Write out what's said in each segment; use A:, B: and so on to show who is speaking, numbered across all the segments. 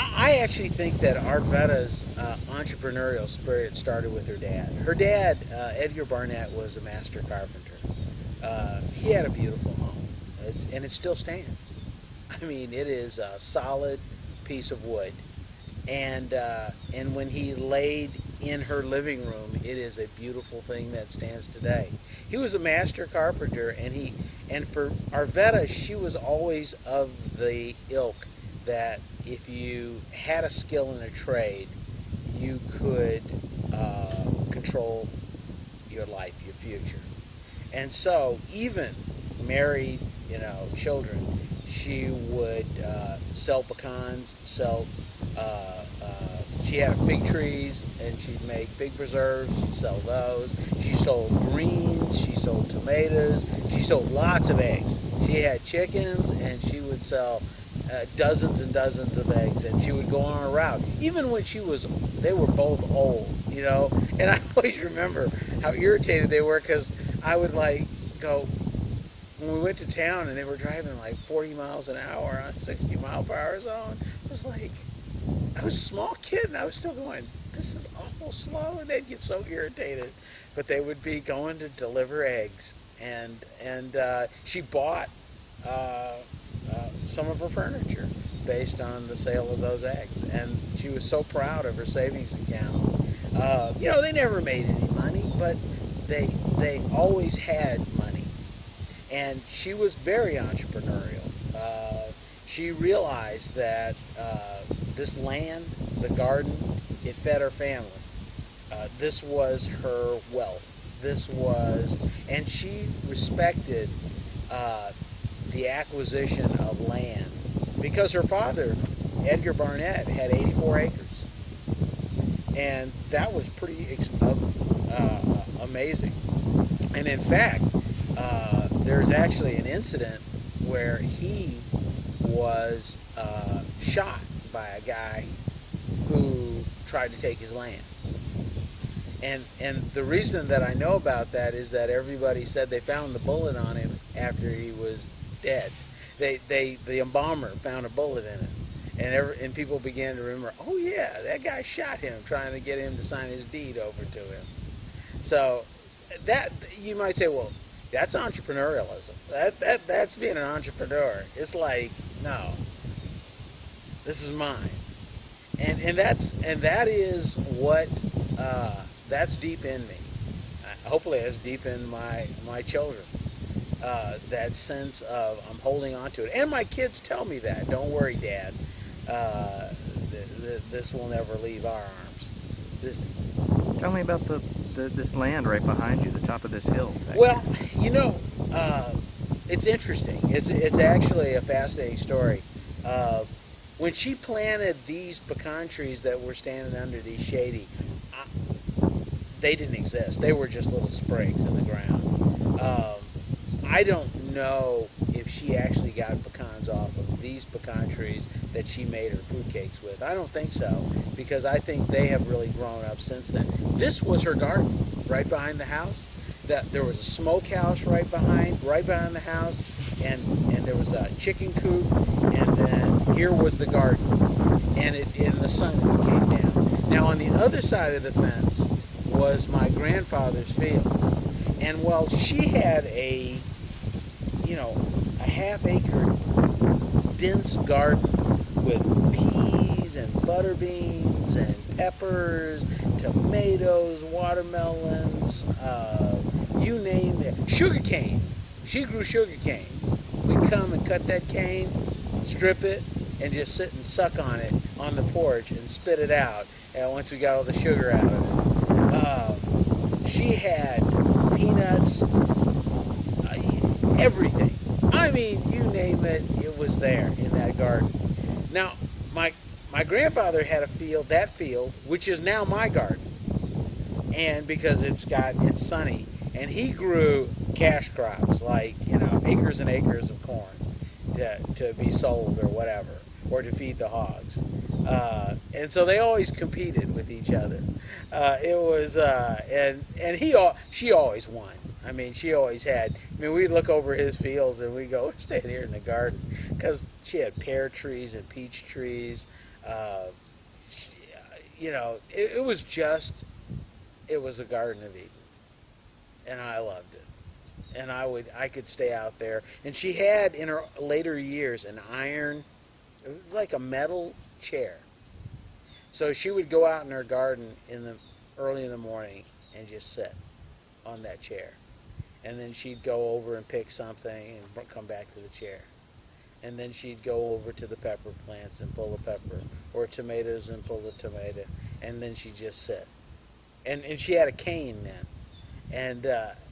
A: I actually think that Arvetta's entrepreneurial spirit started with her dad. Her dad, Edgar Barnett, was a master carpenter. He had a beautiful home, and it still stands. I mean, it is a solid piece of wood, and when he laid in her living room, it is a beautiful thing that stands today. He was a master carpenter, and for Arvetta, she was always of the ilk that if you had a skill in a trade, you could control your life, your future. And so, even married, children, she would sell pecans, sell. She had fig trees, and she'd make fig preserves. She'd sell those. She sold greens. She sold tomatoes. She sold lots of eggs. She had chickens, and she would sell dozens and dozens of eggs, and she would go on a route. Even when they were both old, And I always remember how irritated they were because I would go when we went to town and they were driving 40 miles an hour on a 60-mile-per-hour zone. It was like I was a small kid and I was still going, this is awful slow, and they'd get so irritated. But they would be going to deliver eggs, and she bought some of her furniture based on the sale of those eggs, and she was so proud of her savings account. They never made any money, but they always had money, and she was very entrepreneurial. She realized that this land, the garden, it fed her family. This was her wealth. And she respected the acquisition of land because her father, Edgar Barnett, had 84 acres. And that was pretty amazing. And in fact, there's actually an incident where he was shot by a guy who tried to take his land. And the reason that I know about that is that everybody said they found the bullet on him after he was dead. The embalmer found a bullet in it, and people began to remember, oh yeah, that guy shot him trying to get him to sign his deed over to him. So that, you might say, well, that's entrepreneurialism. That's being an entrepreneur. It's like, no, this is mine, and that is what that's deep in me. Hopefully, it's deep in my children. That sense of I'm holding on to it, and my kids tell me that. Don't worry, Dad. This will never leave our arms.
B: Tell me about this land right behind you, the top of this hill.
A: Well, it's interesting. It's actually a fascinating story. When she planted these pecan trees that were standing under these shady, they didn't exist. They were just little sprigs in the ground. I don't know if she actually got pecans off of these pecan trees that she made her fruit cakes with. I don't think so, because I think they have really grown up since then. This was her garden right behind the house. There was a smokehouse right behind the house, and there was a chicken coop, and then here was the garden, and the sun came down. Now on the other side of the fence was my grandfather's fields, and while she had a half-acre dense garden with peas and butter beans and peppers, tomatoes, watermelons, you name it, sugar cane. She grew sugar cane. We'd come and cut that cane, strip it, and just sit and suck on it on the porch and spit it out once we got all the sugar out of it. She had peanuts, everything. I mean, you name it, it was there in that garden. Now, my grandfather had that field, which is now my garden, and because it's sunny, and he grew cash crops like acres and acres of corn to be sold or whatever, or to feed the hogs, and so they always competed with each other. It was she always won. I mean, she always had. I mean, we'd look over his fields and we'd go, we're staying here in the garden, because she had pear trees and peach trees. Uh, you know, it was a Garden of Eden, and I loved it. And I could stay out there. And she had in her later years an iron, like a metal chair. So she would go out in her garden in the early in the morning and just sit on that chair, and then she'd go over and pick something and come back to the chair, and then she'd go over to the pepper plants and pull a pepper, or tomatoes and pull a tomato, and then she'd just sit. And she had a cane then,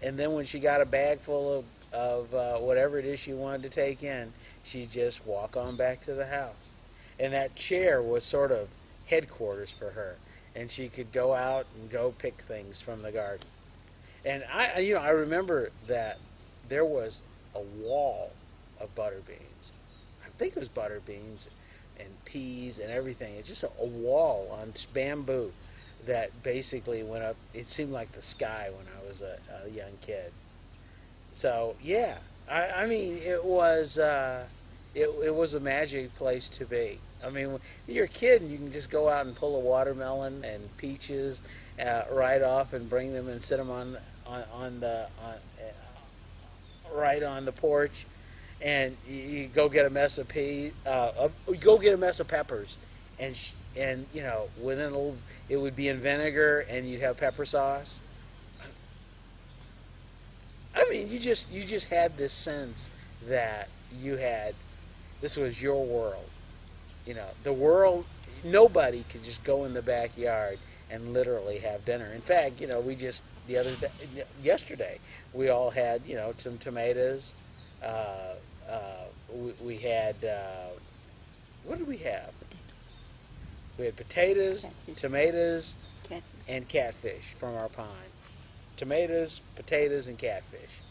A: and then when she got a bag full of whatever it is she wanted to take in, she'd just walk on back to the house, and that chair was sort of headquarters for her, and she could go out and go pick things from the garden. And I remember that there was a wall of butter beans. I think it was butter beans and peas and everything. It's just a wall on bamboo that basically went up. It seemed like the sky when I was a young kid. So yeah, I mean it was a magic place to be. I mean, when you're a kid and you can just go out and pull a watermelon and peaches right off and bring them and sit them right on the porch, and you go get a mess of you go get a mess of peppers, and you know within a little, it would be in vinegar and you'd have pepper sauce. I mean, you just had this sense that this was your world. You know, the world, nobody could just go in the backyard and literally have dinner. In fact, you know, yesterday, we all had, you know, some tomatoes. We had, what did we have? We had potatoes,
C: Catfish.
A: tomatoes,
C: Catfish.
A: and catfish from our pond. Tomatoes, potatoes, and catfish.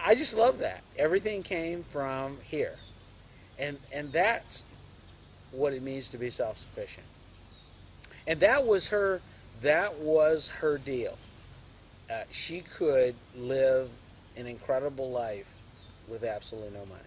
A: I just love that. Everything came from here. And that's what it means to be self-sufficient. And that was her deal. She could live an incredible life with absolutely no money.